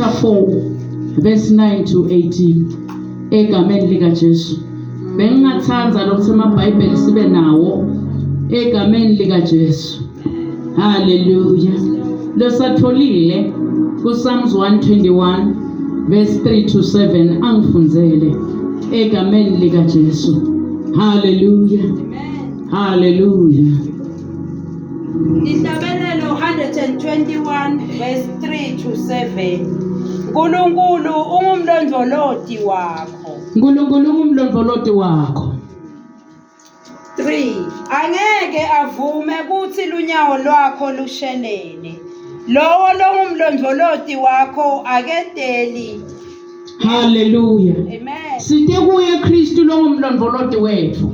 chapter 4 verse 9 to 18 egameni lika Jesu. Bengingathanza lokuthi amaBhayibheli sibe nawo egameni lika Jesu. Hallelujah. Losatholile ku Psalms 121 verse 3 to 7 angifunzele egameni lika Jesu. Hallelujah. Amen. Hallelujah. Isabelelo 121 verse 3 to 7. Nkulunkulu ungumlondoloti wakho. Nkulunkulu ungumlondoloti wakho. 3. Angeke avume kuthi lunyawo lwakho lushelele. Lowo longumlondoloti wakho aketeli. Hallelujah. Amen. Sithe kuye Kristu longumlondoloti wethu.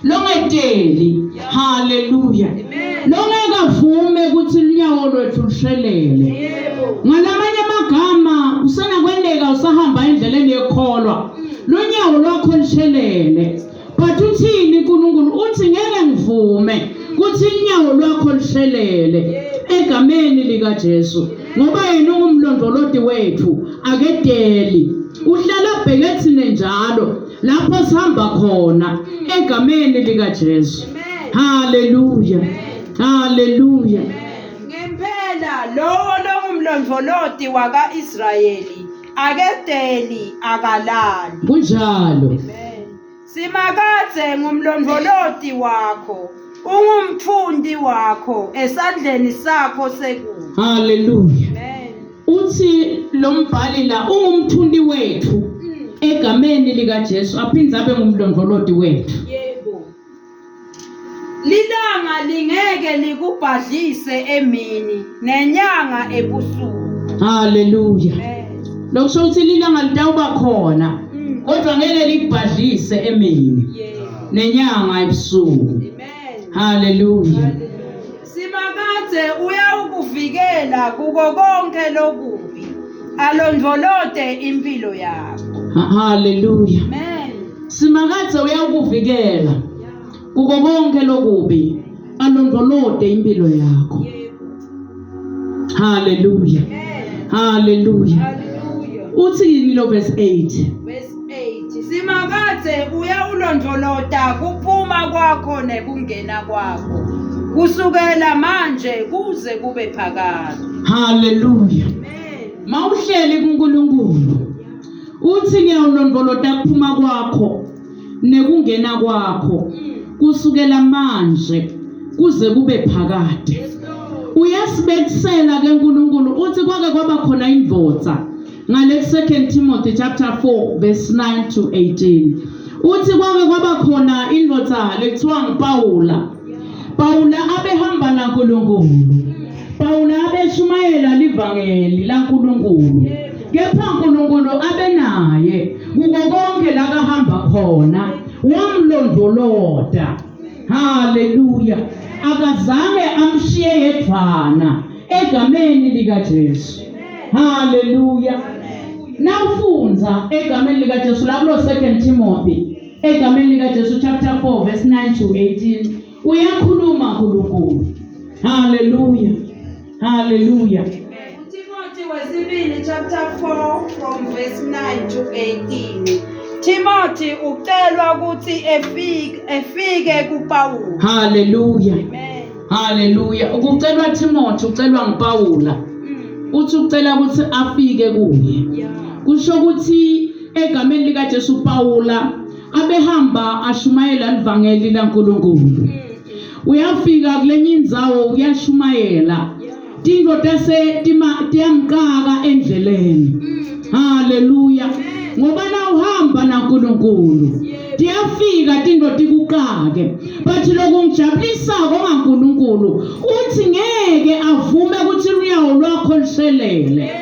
Longeteli. Hallelujah. Amen. Longekavume ukuthi lunyawo lwethu lushelele. Yebo. Ngalamanye amagama usana kwendeka usahamba endleleni yekholwa. Lunyawo lwakho lushelele. But uthini uNkulunkulu uthi ngeke ngivume ukuthi unyawo lwakho lushelele egameni lika Jesu ngoba yena ungumlondoloti wethu akedeli uhlala bhekethine njalo lapho sihamba khona egameni lika Jesu. Hallelujah. Hallelujah. Ngempela lowo longumlondoloti waka-Israyeli akedeli akalali. Kunjalo. Simakadze ngumlondoloti wakho, ungumfundi wakho esandleni sakho sekudla. Hallelujah. Amen. Uthi lo mbhali la ungumthundi wethu egameni lika Jesu aphindze abe ngumlondoloti wethu. Yebo. Lilanga lingeke likubhadlise emini nenyanga ebusuku. Hallelujah. Amen. Lokusho ukuthi lilanga litawuba khona kodwa ngeke likubhadlise emini Yebo. nenyanga ebusuku. Amen. Hallelujah. Simakadze uyawukuvikela kuko konke lokubi alondvolote impilo yakho. Hallelujah. Amen. Simakadze uyakuvikela kuko konke lokubi alondolote impilo yakho. Yebo. Hallelujah. Amen. Hallelujah. Hallelujah. Uthi yini lo verse 8? Verse 8. Simakadze uyawulondvolota kuphuma kwakho nekungena kwakho kusukela manje kuze kube phakade. Hallelujah. Amen. Mawuhleli kuNkulunkulu uthi ngiyawulondvolota kuphuma kwakho nekungena kwakho kusukela manje kuze kube phakade. Yes, Lord. Uyasibekisela ke uNkulunkulu uthi kwake kwaba khona indvodza ngale 2 Timothy chapter 4 verse 9 to 18 uthi kwake kwaba khona indvodza lekuthiwa nguPawula. Pawula abehamba naNkulunkulu. Pawula abeshumayela livangeli laNkulunkulu. Kepha uNkulunkulu abenaye kuko konke la kahamba khona wamlondolota. Hallelujah. Akazange amshiye yedwana egameni lika Jesu. Hallelujah. Nawufunza egameni lika Jesu la kulo 2 Timothy egameni lika Jesu chapter 4 verse 9 to 18 uyakhuluma uNkulunkulu. Hallelujah. Hallelujah. Timothy wesibili chapter 4 from verse 9 to 18. Timothy ucelwa ukuthi efike kuPawula. Hallelujah. Amen. Hallelujah. Ukucelwa Timothy ucelwa nguPawula. Uthi ucela ukuthi afike kuye. Yeah. Kusho ukuthi egameni lika Jesu Pawula abehamba ashumayela livangeli laNkulunkulu. Uyafika kulenye indzawo uyashumayela. Tingo tase tiyamqaka endleleni. Hallelujah. Ngoba na uhamba naNkulunkulu tiyafika tingo tikuqake. But lokungijabulisa ngoNkulunkulu uthi ngeke avume ukuthi unyawo lwakho lushelele.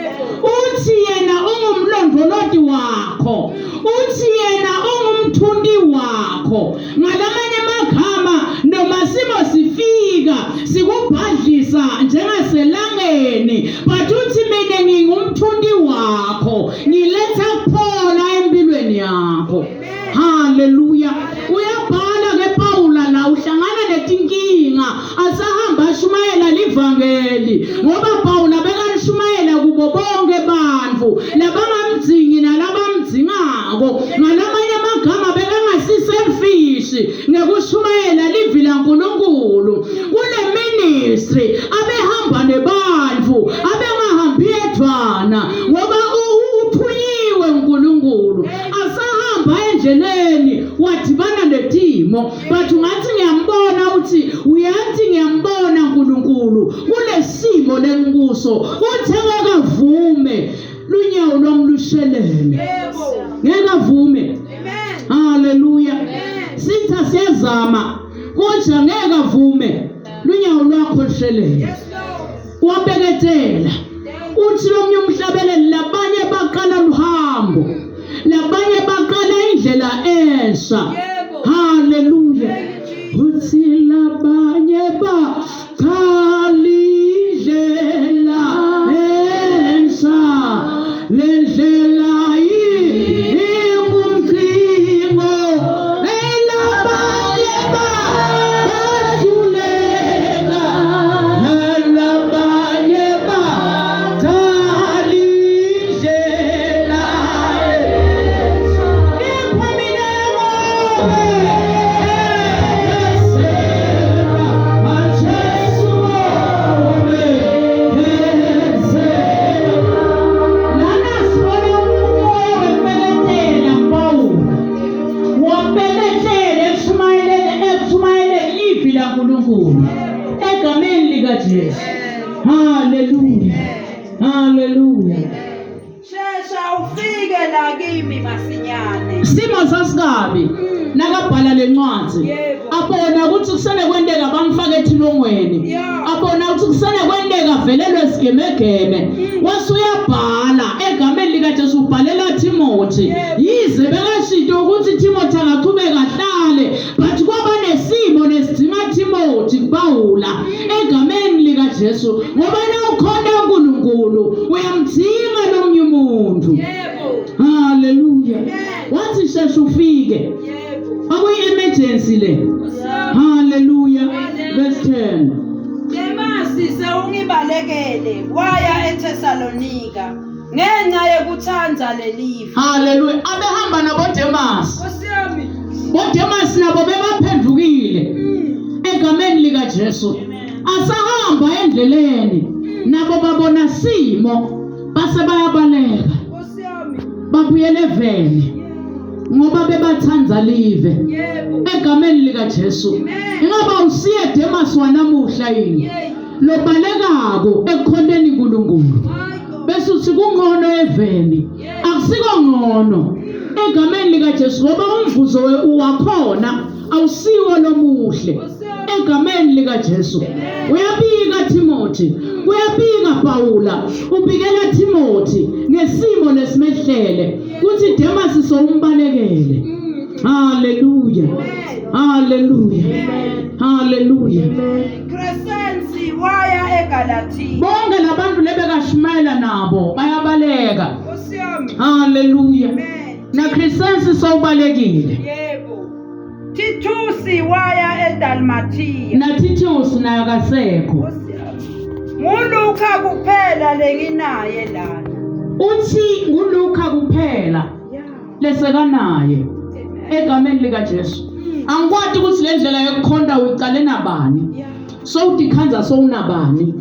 Uthi yena ungumlondoloti wakho. Uthi yena ungumthundi wakho. Ngalamanye amagama noma simo sifika sikubhadlisa njengaselangeni but uthi mina ngingumthundi wakho ngiletha kuphona empilweni yakho. Hallelujah. Uyabhala ke Pawula la uhlangana netinkinga asahamba ashumayela livangeli ngoba Pawula bekalishumayela kubo bonke ba bantu labangamdzingi nalabamdzingako. Ngalamanye amagama bekangasiselfish ngekushumayela livi laNkulunkulu. Kule ministry abehamba nebantu abengahambi yedwana ngoba uthunyiwe uNkulunkulu. Asahamba endleleni wadibana netimo but ungathi ngiyambona uthi uyathi ngiyambona uNkulunkulu kule simo lenkuso uthi ngeke lunyawo lomlushelele. Ngeke avume. Haleluya. Sitha siyazama kodwa ngeke avume lunyawo lwakho lushelele. Wabeketela uthi lo mnye umhlabeleli labanye baqala luhambo, labanye baqala indlela esha. Haleluya. Uthi labanye baqala indlela esha, lendlela ingumkhingo, elabanye bahluleka, elabanye baqala indlela esha. Egameni likaJesu. Haleluya. Haleluya. Shesha ufike la kimi masinyane. Simo sasikabi nakabhala lencwadi. Abona ukuthi kusele kwenteka bamfaka ethilongweni. Abona ukuthi kusele kwenteka velelwe sigemegeme. Wasuyabhala egameni likaJesu ubhalela Timothy. Yize bekashinto ukuthi Timothy angaqhubeka ahlale but kwaba nesimo nesidinga Timothy kubawula egameni likaJesu ngoba nawukhona uNkulunkulu uyamdinga nomnye umuntu. Haleluya. Wathi sheshe ufike. Akuyi emergency le. Haleluya. Verse 10. Demasi sewungibalekele waya eThesalonika ngenxa yekuthanda lelifa. Haleluya. Abehamba naboDemasi. Osiyami. boDemasi nabo bebaphendukile egameni likaJesu. Asahamba endleleni nabo babona simo base bayabaleka. Osiyami. Babuyele eveni ngoba bebathanza live egameni likaJesu. Ingaba usiye Demasi wanamuhla yini lobalekako ekukhoneni uNkulunkulu bese uthi kungcono eveni? Akusiko ngcono egameni likaJesu ngoba umvuzo wakhona awusiwo lomuhle egameni likaJesu. Uyabika Timothy, uyabika Paula, ubikela Timothy ngesimo lesimehlele kuthi Demasi sombalekele. Haleluya. Haleluya. Haleluya. Crescensi waya eGalatia. Bonke labantu lebekashumayela nabo bayabaleka. Osiyami. Haleluya. Na Crescensi sobalekile. Yebo. Titusi waya eDalmatia. Na Titus naye akasekho. Nguluka kuphela lenginaye lana. Uthi nguLuka kuphela lesekanaye egameni likaJesu. Angikwati ukuthi le ndlela yokukhonda uyiqale nabani. So udikhanza sowunabani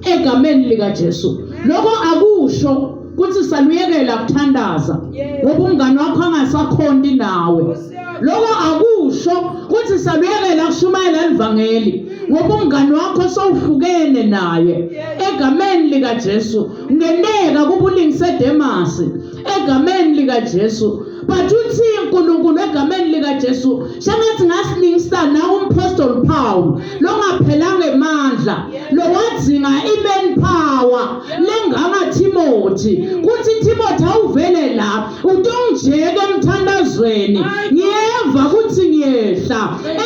egameni likaJesu. Lokho akusho ukuthi saluyekela ukuthandaza ngoba umngane wakho angasakhondi nawe. Lokho akusho ukuthi saluyekela kushumayela ivangeli ngoba umngane wakho sowufukene naye egameni likaJesu. Ngeneka kubulingise Demasi egameni likaJesu. But uthi uNkulunkulu egameni likaJesu shangathi ngasilingisa na uMapostle Paul lo ngaphelanga emandla lo wadzinga iman power lenganga Timothy kuthi Timothy awuvele la utongijeke emthandazweni ngiyeva kuthi ngiyehla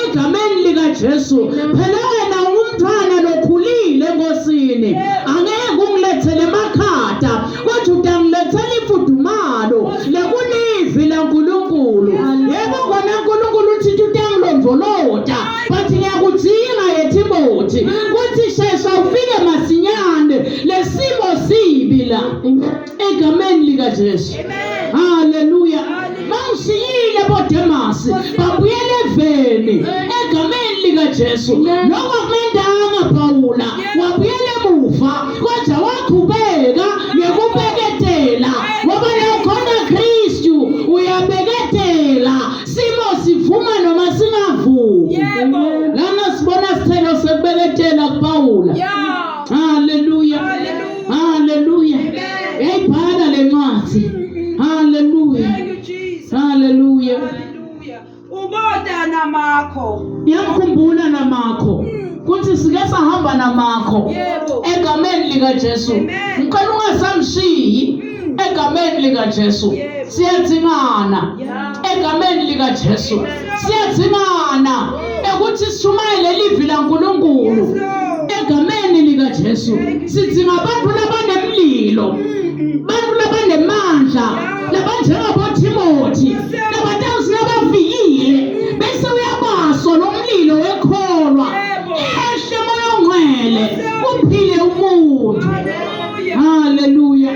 egameni likaJesu. Phela wena umntwana lokhulile enkosini angeke ungilethele emakhata kodwa utangilethela ifudumalo lekulivi laNkulunkulu. Yebo khona uNkulunkulu uthi utangilondvolota but ngiyakudinga ye Timothy kuthi shesha ufike masinyane lesimo sibi la egameni egameni likaJesu. Haleluya. Mawusiyile boDemasi babuyele eveni egameni likaJesu. Lokho kumendanga Pawula wabuyele emuva kodwa waqhubeka ngekubeketela ngoba lokhona Kristu uyabeketela simo sivuma noma singavumi. Lana sibona sithelo sekubeketela kuPawula. Haleluya. Haleluya. Eyibhala lencwadi. Haleluya. Haleluya. Uboda namakho. Ngiyakhumbula namakho. Kuthi sike sahamba namakho egameni likaJesu. Ngicela ungasamshiyi egameni likaJesu. Siyadzingana egameni likaJesu. Siyadzingana ukuthi sishumayele livi laNkulunkulu egameni likaJesu. Sidinga abantu labanemlilo, abantu labanemandla, labanjengaboTimothi, labantu abavikile bese uyabaso lomlilo wekholwa. Eshe moya ongcwele uphile umuntu. Haleluya.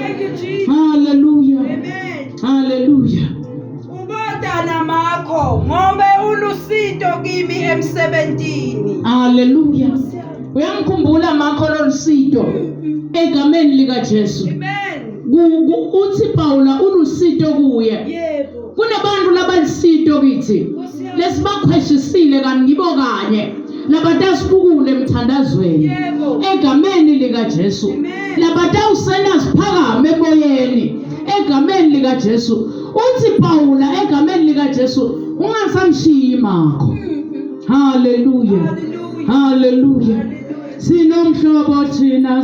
Haleluya. Haleluya. Uboda namakho ngobe ulusido kimi emsebentini. Haleluya. Uyamkhumbula makho lolusido egameni likaJesu. Uthi Pawula ulusido kuye. Kunabantu labalusido kithi lesibakhweshisile kanti ngibo kanye labatasibukule emthandazweni egameni likaJesu. Labatawusena siphakame emoyeni egameni likaJesu. Uthi Pawula egameni likaJesu ungasamshiyi makho. Haleluya. Haleluya. Sinomhlobo thina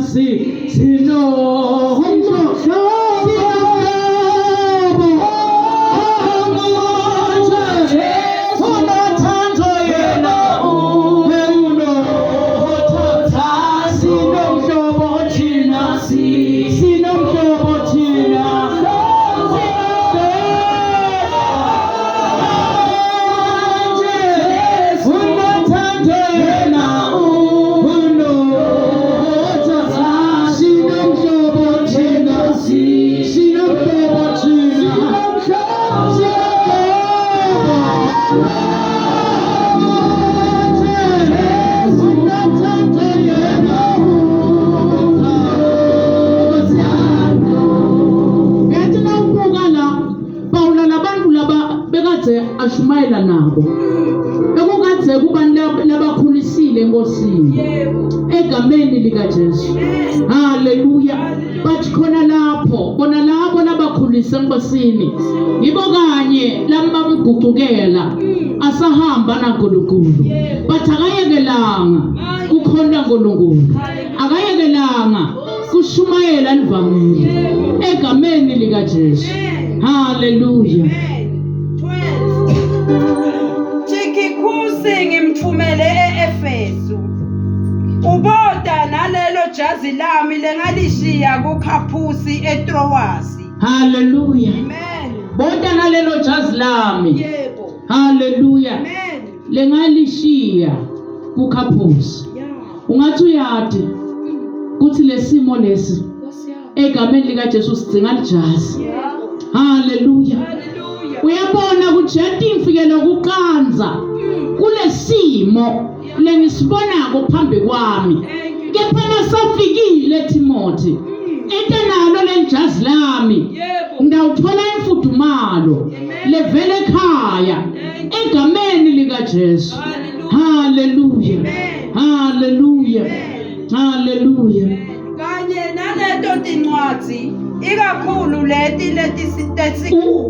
ashumayela nabo ekukade kubantu labakhulisile enkosini egameni likaJesu. Haleluya. Bathi khona labo labakhulisa enkosini yibo kanye lambamgucukela asahamba naNkulunkulu. Bathi akayekelanga kukhona uNkulunkulu, akayekelanga kushumayela livangeli egameni likaJesu. Haleluya. Tikikusi ngimthumele eEfesu. Uboda nalelo jazi lami lengalishiya kuKhaphusi eTrowasi. Haleluya. Amen. Boda nalelo jazi lami. Yebo. Haleluya. Amen. Lengalishiya kuKhaphusi. Ungathi uyati kuthi lesimo lesi egameni likaJesu sidinga lijazi. Haleluya. Uyabona ukuthi yatifike lokuqanza kulesimo lengisibonako phambi kwami. Kepha nasafikile Timothy enalo lenjazi lami ngawuthola imfudumalo levele ekhaya egameni likaJesu. Haleluya. Haleluya. Haleluya. Kanye naleto tincwadi ikakhulu leti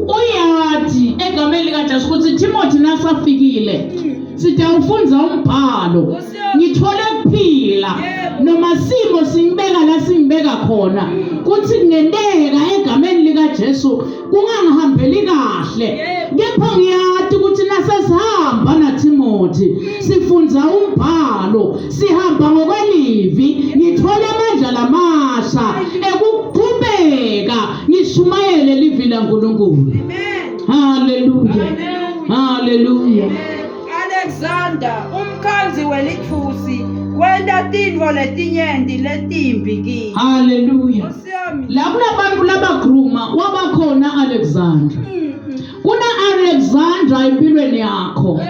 uyathi egameni likaJesu ukuthi Timothy nasafikile sitawufunza umbhalo ngithole ukuphila noma simo singibeka la singibeka khona kuthi kungenteka egameni likaJesu kungangihambeli kahle. Kepha ngiyathi ukuthi nasesihamba naTimothy sifunza umbhalo sihamba ngokwelivi ngithole amandla lamasha ekuqhubeka ngishumayele livi laNkulunkulu. Haleluya. Haleluya. Alexander umkhanzi welithusi wenta tintfo letinyenti letimbi kimi. Hallelujah. Nkosi yami. La kunabantu labagruma wabakhona Alexandra. Kuna Alexandra empilweni yakho.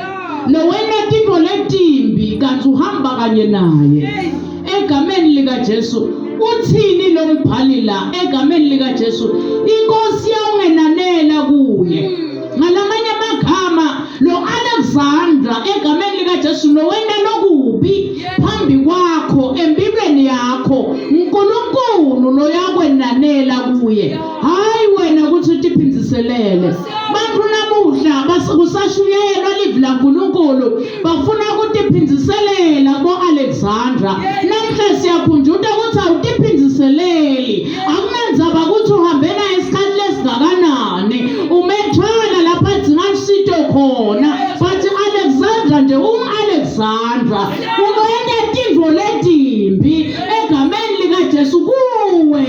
Lo wena tintfo letimbi kanti uhamba kanye naye. Egameni lika Jesu uthini lo mbhali la egameni lika Jesu inkosi yawungenanela kuye. Ngalamanye amagama lo Alexandra egameni lika Jesu lo wena lokubi phambi kwakho empilweni yakho uNkulunkulu lo yakwenanela kuye. Hayi wena ukuthi utiphinziselele. Bantu namuhla basashuyelwa livi laNkulunkulu bafuna ukutiphinziselela bo Alexandra. Namhla siyakhunjuta ukuthi awutiphinziseleli. Akunenzaba ukuthi uhambe naye isikhathi lesingakanani. Umethwala lapha edzinga sito khona. Bathi Alexandra nje Alexandra. Unoyenza tintfo letimbi egameni lika Jesu kuwe.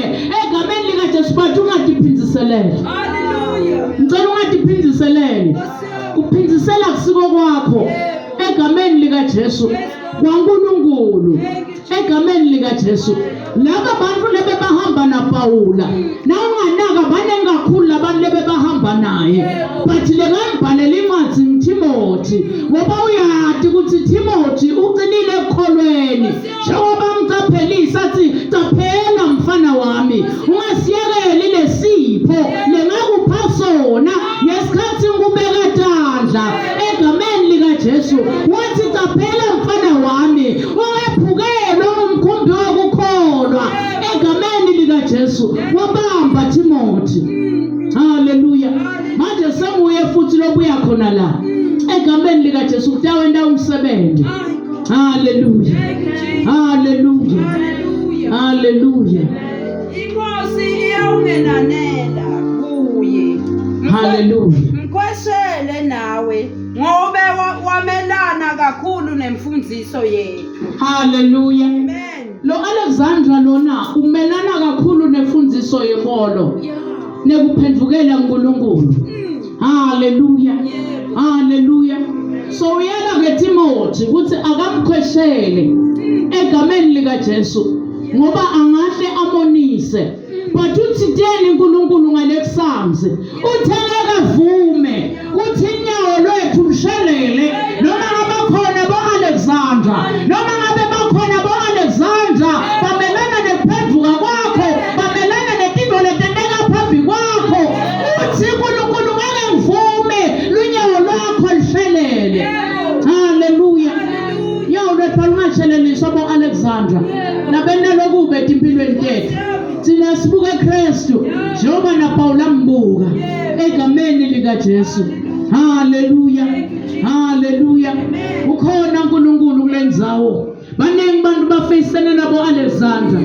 Egameni lika Jesu bathi ungatiphinziseleli. Hallelujah. Ngicela ungatiphinziseleli. Kuphinzisela kusiko kwakho egameni lika Jesu kwaNkulunkulu. Egameni lika Jesu laba bantu lebe bahamba na Paula nawunganaka banenge kakhulu labantu lebe bahamba naye bathi lekambhalela incwadi uTimothy ngoba uyati ukuthi Timothy ucinile ekholweni njengoba mcaphelisa athi caphela mfana wami ungasiyekeli lesipho lengakupha sona ngesikhathi ngikubeka tandla egameni lika Jesu wathi caphela mfana wami ungephukelwa umkhumbi wokukholwa egameni lika Jesu wabamba Timothy. Hallelujah. Manje semuye futhi lobuya khona la egameni lika Jesu kutawenda umsebenzi. Hallelujah. Hallelujah. Hallelujah. Inkosi iyawungenanela kuye. Hallelujah. Mkweshele nawe ngobe wamelana kakhulu nemfundiso yethu. Hallelujah. Amen. Lo Alexandra lona umelana kakhulu nemfundiso yenkolo nekuphendukela kuNkulunkulu. Hallelujah. Hallelujah. So uyena ke Timothy ukuthi akamkhweshele egameni lika Jesu ngoba angahle amonise. But uthitheni uNkulunkulu ngalekusams uthengeka vume uthi inyawo lwethu mshelele noma ngabakhona bo Alexandra noma ngabe bakhona bo Alexandra bamelana nekuphenduka kwakho bamelana netinto letendeka phambi kwakho uthi uNkulunkulu ngeke ngivume lunyawo lwakho lishelele. Hallelujah. Yawo lwethu lungasheleleliswa bo Alexandra nabena lokube empilweni yethu. Thina sibuka Kristu njengoba na Paula mbuka egameni lika Jesu. Hallelujah. Hallelujah. Ukhona uNkulunkulu kulendzawo. Baningi bantu bafeyisene nabo Alexandra.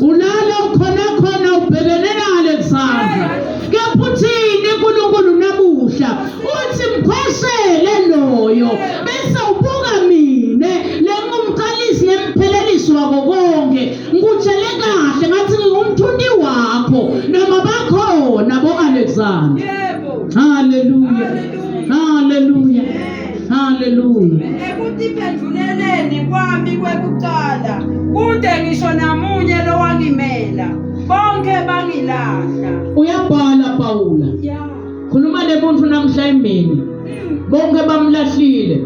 Ulala ukhona ubhekene na Alexandra. Keputhini uNkulunkulu namuhla uthi mkhweshele loyo bese ubuka mine lengumqalisi ngempheleliso wako konke ngutshele kahle ngathi ngumthundi wakho noma bakhona bo Alexandra. Yebo. Hallelujah. Hallelujah. Hallelujah. Ekutiphenduleleni kwami kwekuqala kude ngisho namunye lo wangimela bonke bangilahla. Uyabhala Paula. Khuluma lemuntu namhla emini. Bonke bamlahlile.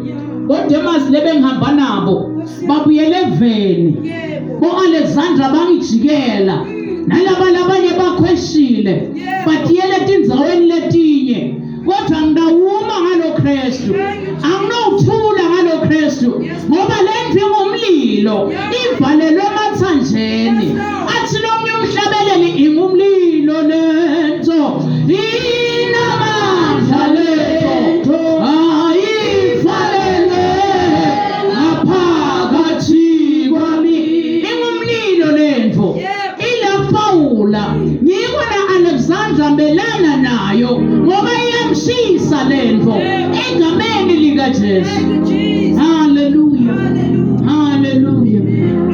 Bodemas lebe ngihamba nabo babuyele eveni. Bo Alexandra bangijikela. Nalaba labanye bakhweshile. Bathiyele tindzaweni letinye. Kodwa ngidawuma ngalo Kristu. Anginokuthula ngalo Kristu. Ngoba lendlu ingumlilo. Ivalelwe emathanjeni. Athi nomnye umhlabeleli ingumlilo lento. Inamandla letho. Ayivalele ngaphakathi kwami. Ingumlilo lento. Ila Paula. Ngiko na Alexandra melana nayo. Ngoba iyamshisa lento. Egameni lika Jesu. Hallelujah. Hallelujah.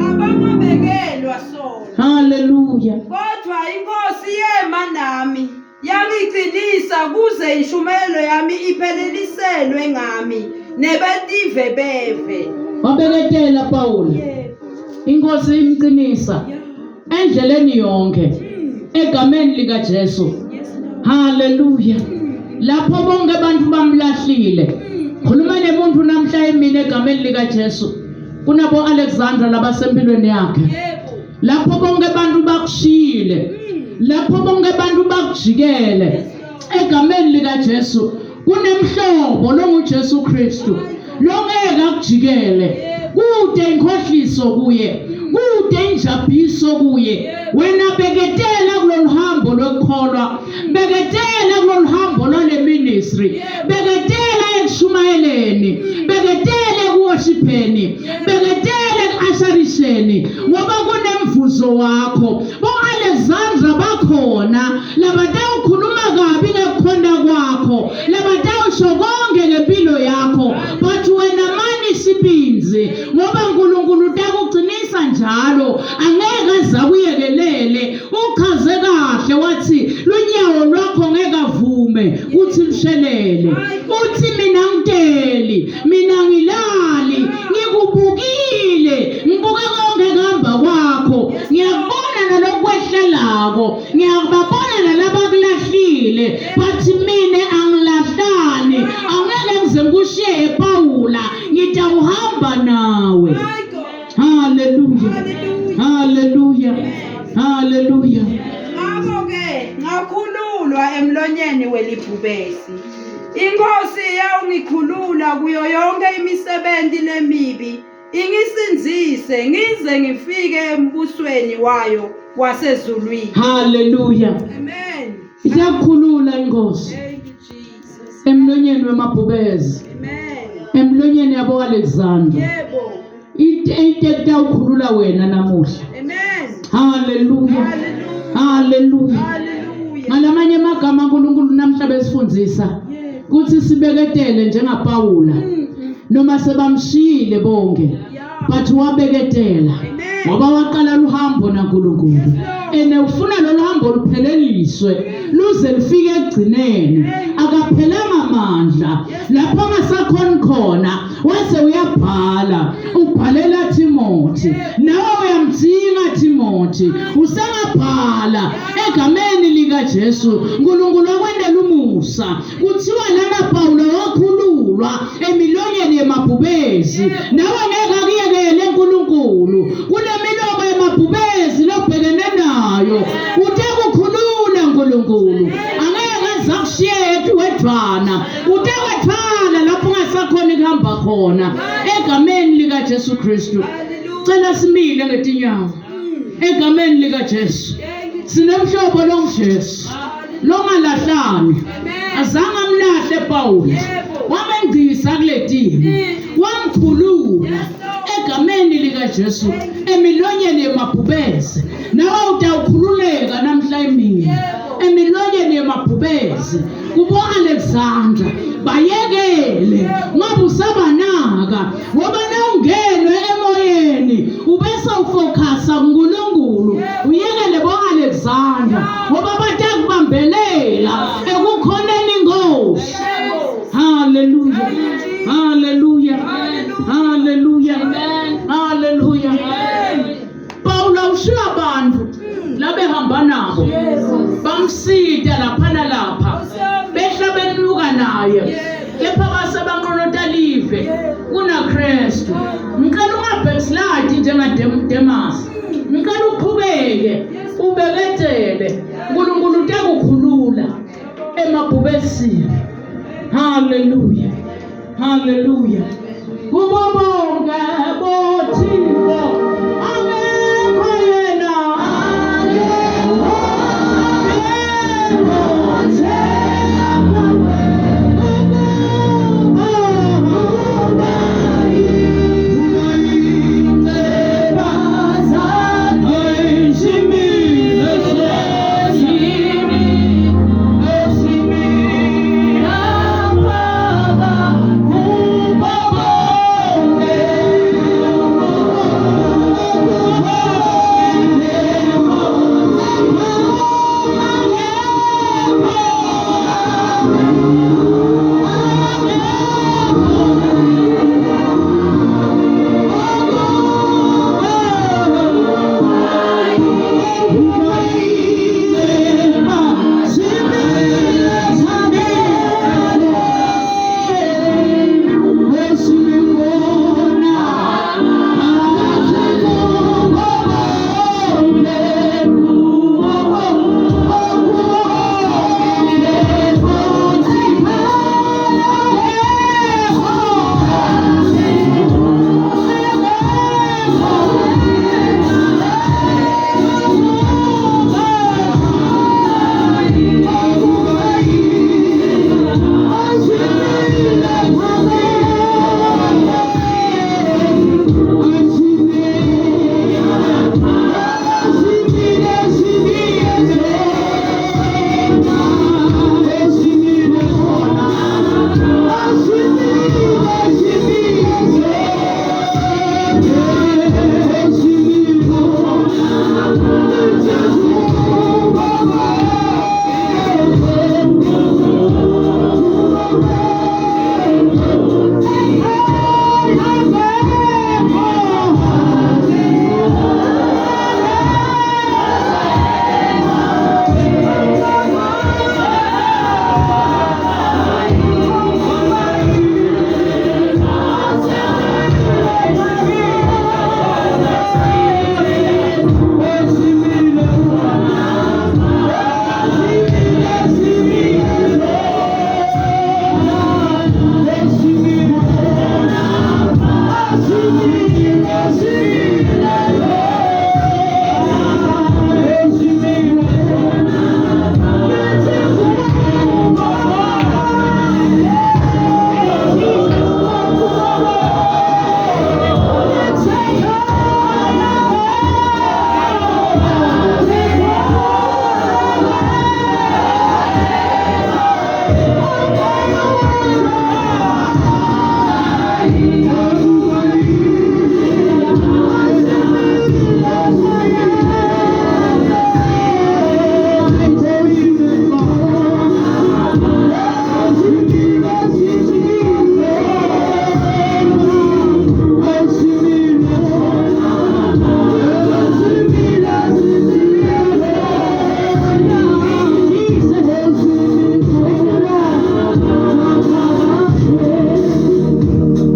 Ababekelwa sona. Hallelujah. Kodwa inkosi yema nami yangiqinisa kuze inshumelo yami ipheleliselwe ngami nebetive beve. Wabeketela Paula. Yebo. inkosi imqinisa endleleni yonke egameni lika Jesu. Haleluya. Lapho bonke abantu bamlahlile, khuluma nemuntu namhla emini egameni lika Jesu. Kunabo Alexandra labasempilweni yakhe. Lapho bonke abantu bakushiyile, lapho bonke abantu bakujikele egameni lika Jesu, kunemhlobo lo nguJesu Kristu longeke akujikele. Kude inkohliso kuye, kude injabiso kuye. Wena beketela kulolu hambo lokukholwa, beketela kulolu hambo lole ministry, beketela ekushumayeleni, beketela ekuworshipeni, beketela ekuasharisheni, ngoba kunemvuzo wakho. Bo Alexandra bakhona labatawukhuluma kabi ngekukhonda kwakho, labatawusho konke ngempilo yakho, but wena mani sibinzi, ngoba uNkulunkulu utakugcinisa njalo, angeke azakuyekelele. Uchaze kahle wathi lunyawo lwakho ngeke avume uthi lushelele. Uthi mina ngiteli, mina ngilali, ngikubukile, ngibuke konke ngihamba kwakho, ngiyabona nalokwehlelako, ngiyababona nalabakulahlile, but mina angilahlani, angeke ngize ngikushiye ePawula, ngitawuhamba nawe. Hallelujah. Hallelujah. Hallelujah. Ngakho-ke ngakhululwa emlonyeni welibhubesi. Inkosi yawungikhulula kuyo yonke imisebenzi lemibi, ingisinzise ngize ngifike embusweni wayo wasezulwini. Hallelujah. Amen. Iyakukhulula inkosi Thank you, Jesus. emlonyeni wemabhubezi, Amen. emlonyeni yabo Alexandra. Yebo. Into ukukhulula wena namuhla. Amen. Hallelujah. Hallelujah. Hallelujah. Hallelujah. Ngalamanye amagama uNkulunkulu namhla besifundisa Yebo. kuthi sibeketele njengaPawula, noma sebamshiyile bonke, but wabeketela ngoba waqala luhambo naNkulunkulu. Ene ufuna lo hambo lupheleliswe luze lifike egcineni, akaphelanga amandla. Lapho ngasakhona khona wase uyabhala, ubhalela Timothy, nawe uyamdinga Timothy, usengabhala egameni lika Jesu. uNkulunkulu akwendela umusa, kuthiwa lana Pawulo wakhululwa emilonyeni yemabhubezi, nawe ngeke akuyekele uNkulunkulu kule milomo yemabhubezi lobhekene nayo. Utekukhulula uNkulunkulu, angeke azakushiye wedwana, utekwethwala lapho ungasakhona kuhamba khona egameni lika Jesu Kristu. Cela simile ngetinyawo egameni lika Jesu. Sinemhlobo longuJesu longalahlani, azange amlahle Pawulo, wamengcisa kuletimbi, wamkhulula egameni lika Jesu emilonyeni yemabhubezi. Nawe utawukhululeka namhla emini emilonyeni yemabhubezi kubo Alexandra. Bayekele ngoba usabanaka, ngoba nawungenwe emoyeni ubese ufocus kuNkulunkulu, uyekele bo Alexandra ngoba batakubambelela ekukhoneni ingozi. Hallelujah. Hallelujah. Hallelujah. Hallelujah. Pawulo ushiya abantu labehamba nabo, bamsida lapha nalapha, behla benuka naye, kepha base banqonota live kuna Kristu. Ngicela ungabackslide njengaDemas, ngicela uqhubeke ubeketele. uNkulunkulu utakukhulula emabhubesini. Hallelujah. Hallelujah. Kubo bonke boThixo angekho yena, angekho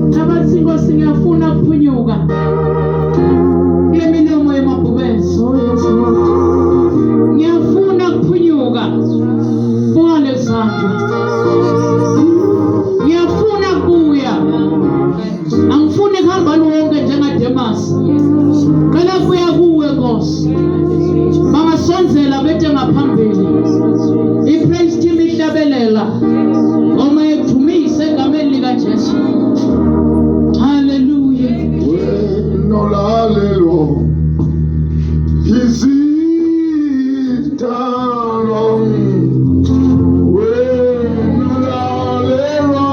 Nabathi Nkosi ngiyafuna ukuphunyuka kule milomo yemabhubezo. Ngiyafuna kuphunyuka kuAlexandra. Ngiyafuna kuya. Angifuni kuhamba lonke njengaDemas. Ngicela kuya kuwe Nkosi. Bangasonzela bete ngaphambili. I-praise team ihlabelela. Ngoma yekudumise egameni likaJesu. Hallelujah. Nolalelo isitalo nolalelo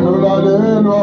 nolalelo